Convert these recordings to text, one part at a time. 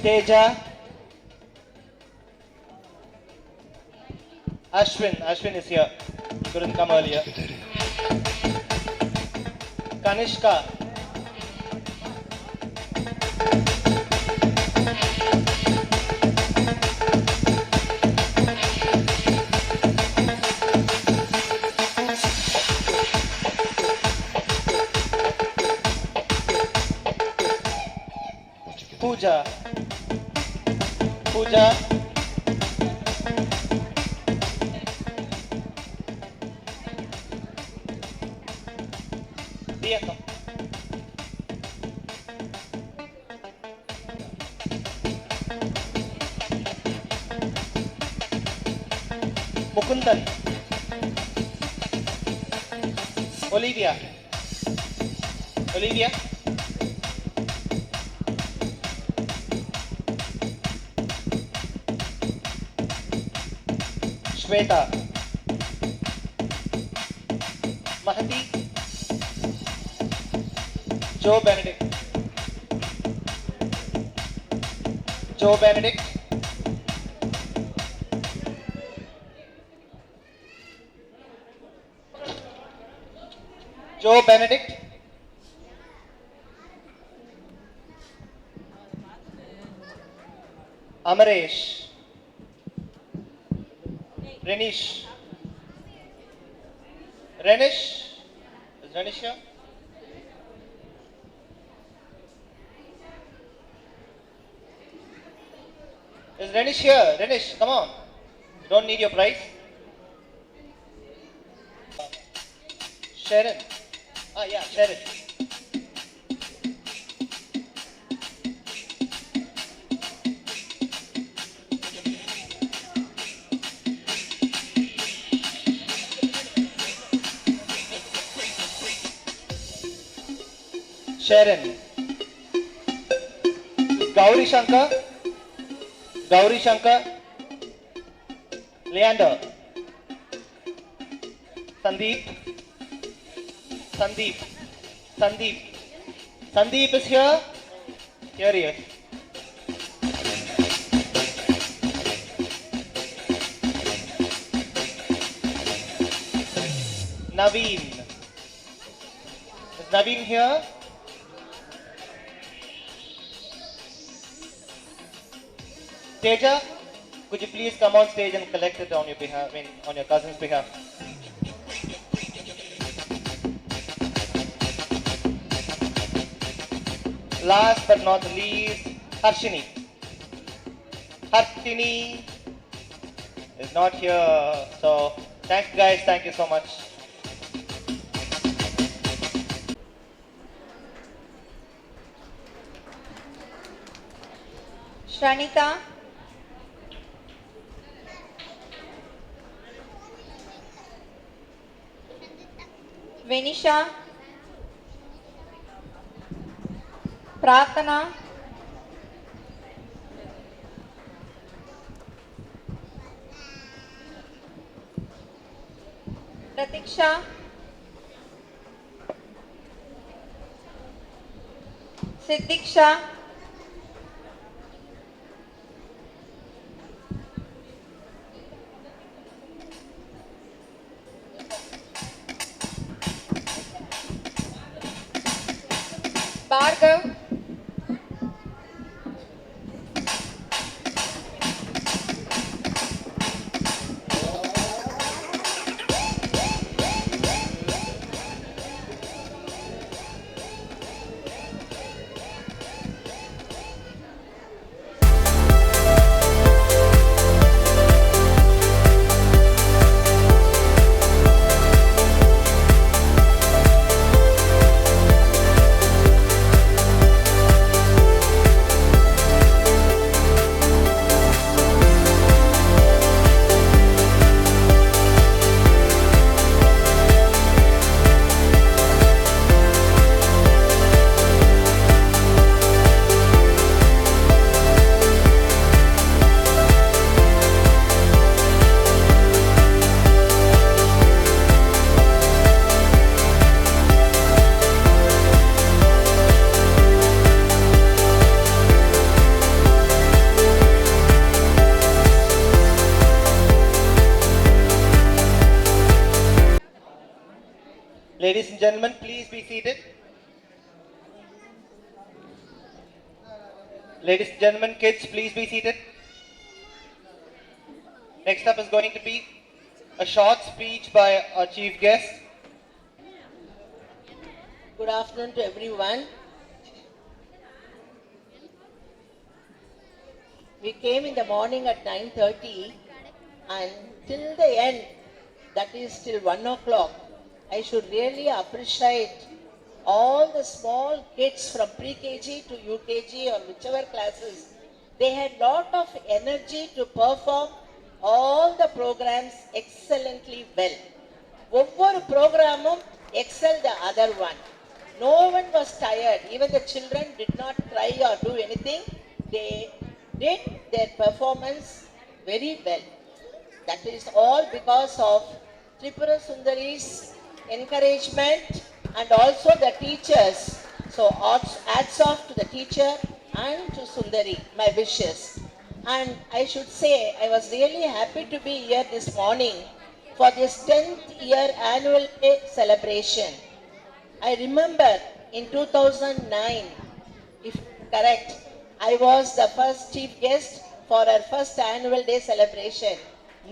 Teja, Ashwin is here. He couldn't come earlier. Kanishka, Pooja, Diya come. Mukundan, Olivia, Shweta, Mahati, Joe Benedict, Amaresh, Renish, is Renish here? Is Renish here? Renish, come on. You don't need your prize. Sharon. Yeah, Sharon. Sharon. Gauri Shankar, Leander, Sandeep is here. Here he is. Naveen. Is Naveen here? Teja, could you please come on stage and collect it on your behalf, on your cousin's behalf? Last but not the least, Harshini is not here. So, thanks guys, thank you so much. Shranika, Venisha, Pratana, Pratiksha, Siddiksha, Bhargav, gentlemen, please be seated. Ladies and gentlemen, kids, please be seated. Next up is going to be a short speech by our chief guest. Good afternoon to everyone. We came in the morning at 9:30 and till the end, that is till 1 o'clock, I should really appreciate all the small kids from pre-KG to UKG or whichever classes. They had lot of energy to perform all the programs excellently well. ஒவ்வொரு ப்ரோக்ராமும் excel the other one. No one was tired. Even the children did not cry or do anything. They did their performance very well. That is all because of Tripura Sundari's encouragement and also the teachers. So hats off to the teacher and to Sundari, my wishes. And I should say, I was really happy to be here this morning for this 10th year annual day celebration. I remember in 2009, if correct, I was the first chief guest for our first annual day celebration.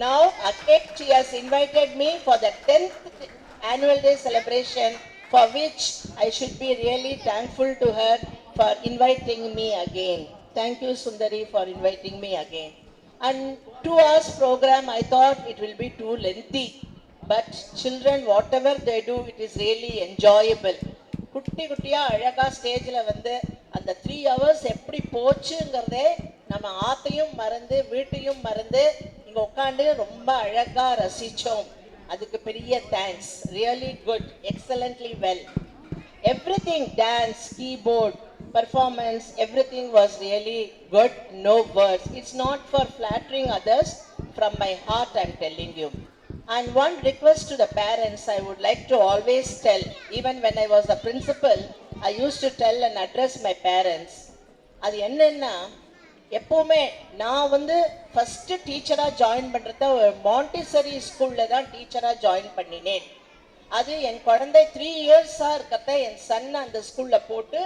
Now, again, she has invited me for the 10th annual day celebration, for which I should be really thankful to her for inviting me again. Thank you, Sundari, for inviting me again. And 2 hours program, I thought it will be too lengthy. But children, whatever they do, it is really enjoyable. குட்டி குட்டியா அழகா ஸ்டேஜில் வந்து அந்த 3 hours எப்படி போச்சுங்கிறதே நம்ம ஆத்தையும் மறந்து வீட்டையும் மறந்து இங்கே உட்காந்து ரொம்ப அழகா ரசித்தோம். அதுக்கு பெரிய thanks. Really good, excellently well. Everything, dance, keyboard, performance, everything was really good, no words. It's not for flattering others, from my heart I'm telling you. And one request to the parents I would like to always tell, even when I was the principal, I used to tell and address my parents. அது என்னன்னா, எப்போவுமே நான் வந்து first டீச்சராக join பண்ணுறத ஒரு Montessori ஸ்கூலில் தான் டீச்சராக ஜாயின் பண்ணினேன். அது என் குழந்தை 3 இயர்ஸாக இருக்கிறத என் சன் அந்த ஸ்கூலில் போட்டு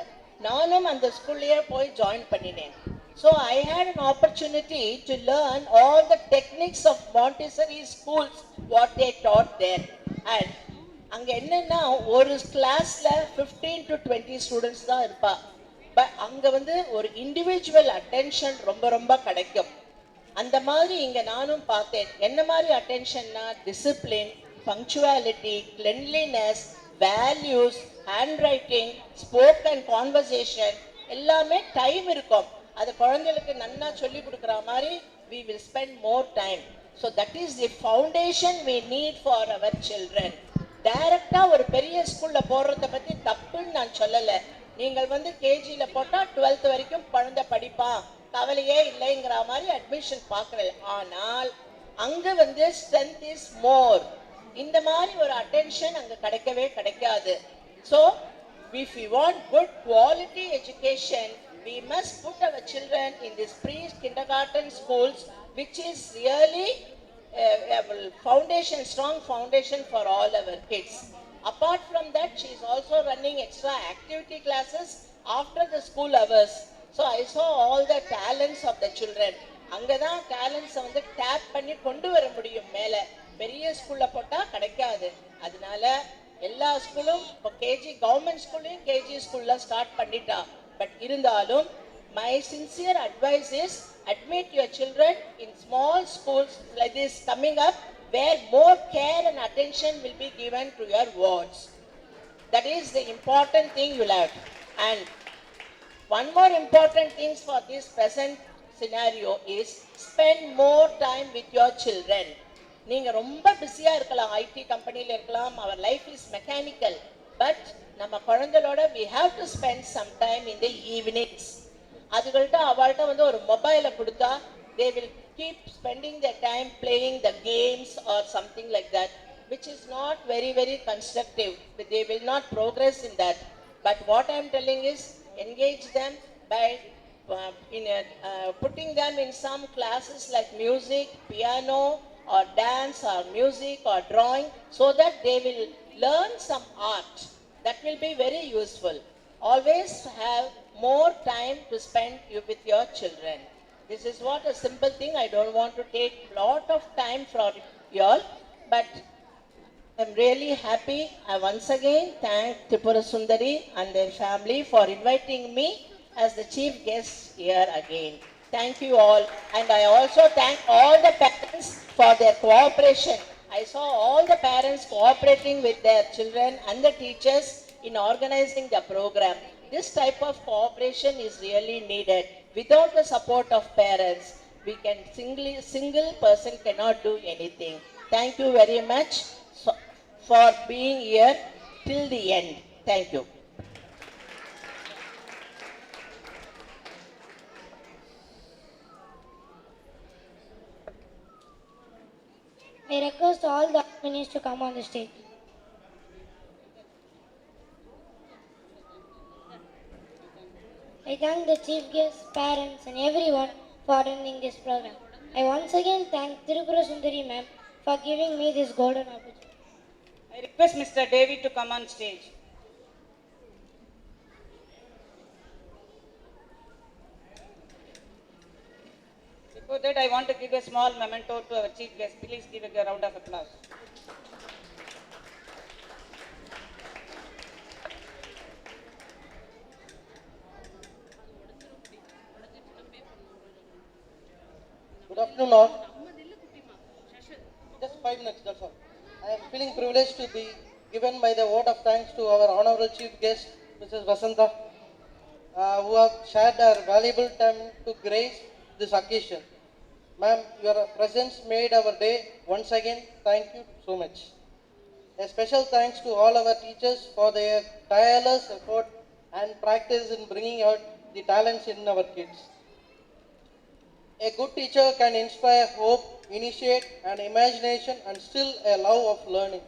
நானும் அந்த ஸ்கூல்லையே போய் ஜாயின் பண்ணினேன். So I had an opportunity to learn all the techniques of Montessori schools, what they taught there. And அங்கே என்னன்னா ஒரு கிளாஸில் 15 to 20 ஸ்டூடெண்ட்ஸ் தான் இருப்பா. பட் அங்கே வந்து ஒரு இண்டிவிஜுவல் அட்டென்ஷன் ரொம்ப ரொம்ப கிடைக்கும். அந்த மாதிரி இங்கே நானும் பார்த்தேன். என்ன மாதிரி அட்டென்ஷன்னா discipline, punctuality, cleanliness, values, handwriting, spoken conversation எல்லாமே டைம் இருக்கும். அது குழந்தைகளுக்கு நன்னா சொல்லி கொடுக்குற மாதிரி we will spend more time. So that is the foundation we need for our children. டைரக்டாக ஒரு பெரிய ஸ்கூலில் போடுறத பற்றி தப்புன்னு நான் சொல்லலை. நீங்கள் வந்து கேஜியில் போட்டால் 12th வரைக்கும் குழந்தை படிப்பான், கவலையே இல்லைங்கிற மாதிரி அட்மிஷன் பார்க்குறேன். ஆனால் அங்கே வந்து ஸ்ட்ரென்த் இஸ் மோர். இந்த மாதிரி ஒரு அட்டென்ஷன் அங்கே கிடைக்கவே கிடைக்காது. So if we want good quality education, we must put our children in these pre-kindergarten schools, which is really a foundation, strong foundation for all our kids. Apart from that, she is also running extra activity classes after the school hours. So I saw all the talents of the children. அங்கே தான் டேலண்ட்ஸை வந்து tape பண்ணி கொண்டு வர முடியும். மேலே பெரிய ஸ்கூலில் போட்டால் கிடைக்காது. அதனால எல்லா ஸ்கூலும் இப்போ கேஜி கவர்மெண்ட் ஸ்கூல்லையும் கேஜி ஸ்கூலில் ஸ்டார்ட் பண்ணிட்டா. பட் இருந்தாலும் my sincere advice is admit your children in small schools like this coming up, where more care and attention will be given to your words. That is the important thing you'll have. And one more important thing for this present scenario is spend more time with your children. நீங்கள் ரொம்ப பிஸியாக இருக்கலாம், IT கம்பெனியில் இருக்கலாம், அவர் life is mechanical. But நம்ம குழந்தைகளோட we have to spend some time in the evenings. அதுகள்கிட்ட அவள்கிட்ட வந்து ஒரு மொபைலை கொடுத்தா they will keep spending their time playing the games or something like that, which is not very very constructive. They will not progress in that. But what I am telling is engage them by putting them in some classes like music, piano or dance or music or drawing, so that they will learn some art. That will be very useful. Always have more time to spend with your children. This is what a simple thing. I don't want to take lot of time from you all, but I'm really happy. I once again thank Tripura Sundari and their family for inviting me as the chief guest here again. Thank you all. And I also thank all the parents for their cooperation. I saw all the parents cooperating with their children and the teachers in organizing the program. This type of cooperation is really needed. Without the support of parents, we can single person cannot do anything. Thank you very much for being here till the end. Thank you. I request all the nominees to come on the stage. I thank the chief guests, parents and everyone for attending this program. I once again thank Tirupura Sundari ma'am for giving me this golden opportunity. I request Mr. David to come on stage. Before that, I want to give a small memento to our chief guest. Please give a round of applause. Good afternoon all. Just 5 minutes, that's all. I am feeling privileged to be given by the vote of thanks to our honorable chief guest, Mrs. Vasantha, who have shared her valuable time to grace this occasion. Ma'am, your presence made our day. Once again, thank you so much. A special thanks to all our teachers for their tireless effort and practice in bringing out the talents in our kids. A good teacher can inspire hope, initiate an imagination and still a love of learning.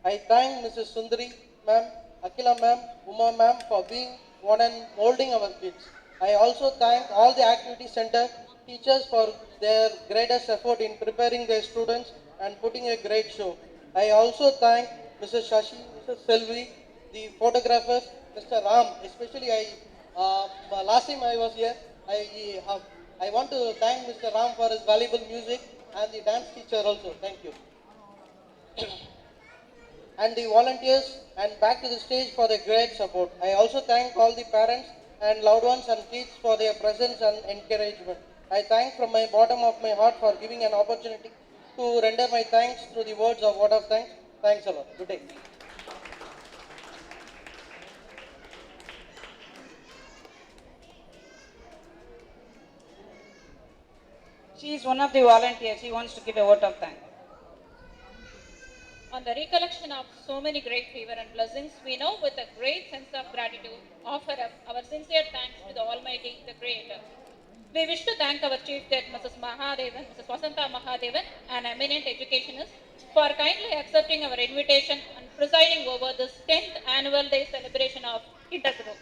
I thank Mrs. Sundari ma'am, Akila ma'am, Uma ma'am for being one and molding our kids. I also thank all the activity center teachers for their greatest effort in preparing their students and putting a great show. I also thank Mrs. Shashi, Mrs. Selvi, the photographers, Mr. Ram, especially last time I was here, I want to thank Mr. Ram for his valuable music and the dance teacher also. Thank you. And the volunteers and back to the stage for their great support. I also thank all the parents and loved ones and kids for their presence and encouragement. I thank from my bottom of my heart for giving an opportunity to render my thanks through the words of word of thanks. Thanks a lot. Good day. She is one of the volunteers. She wants to give a vote of thanks. On the recollection of so many great favor and blessings, we now with a great sense of gratitude offer up our sincere thanks to the Almighty, the Creator. We wish to thank our Chief Guest, Mrs. Mahadevan, Mrs. Vasantha Mahadevan, an eminent educationist, for kindly accepting our invitation and presiding over this 10th annual day celebration of Intergroup.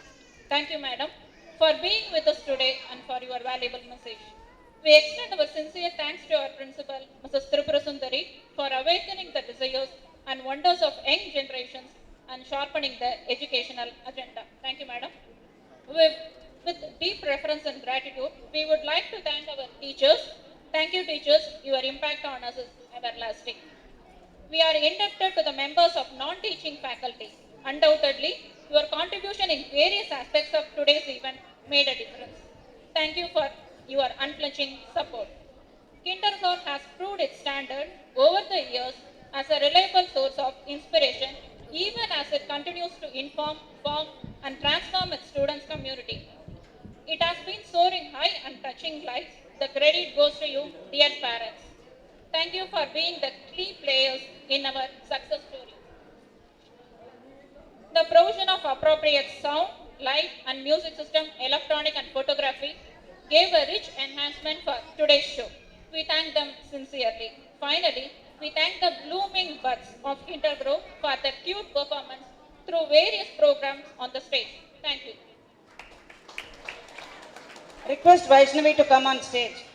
Thank you, Madam, for being with us today and for your valuable message. We extend our sincere thanks to our principal, Mrs. Tripura Sundari, for awakening the desires and wonders of young generations and sharpening the educational agenda. Thank you, Madam. With deep reverence and gratitude, we would like to thank our teachers. Thank you, teachers. Your impact on us is everlasting. We are indebted to the members of non-teaching faculty. Undoubtedly, your contribution in various aspects of today's event made a difference. Thank you for your unflinching support. Kindergarten has proved its standard over the years as a reliable source of inspiration, even as it continues to inform, form, and transform its students' community. It has been soaring high and touching lives. The credit goes to you, dear parents. Thank you for being the key players in our success story. The provision of appropriate sound, light, and music system, electronic and photography gave a rich enhancement for today's show. We thank them sincerely. Finally, we thank the blooming buds of Intergroup for their cute performance through various programs on the stage. Thank you. Request Vaishnavi to come on stage.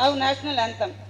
Now national anthem.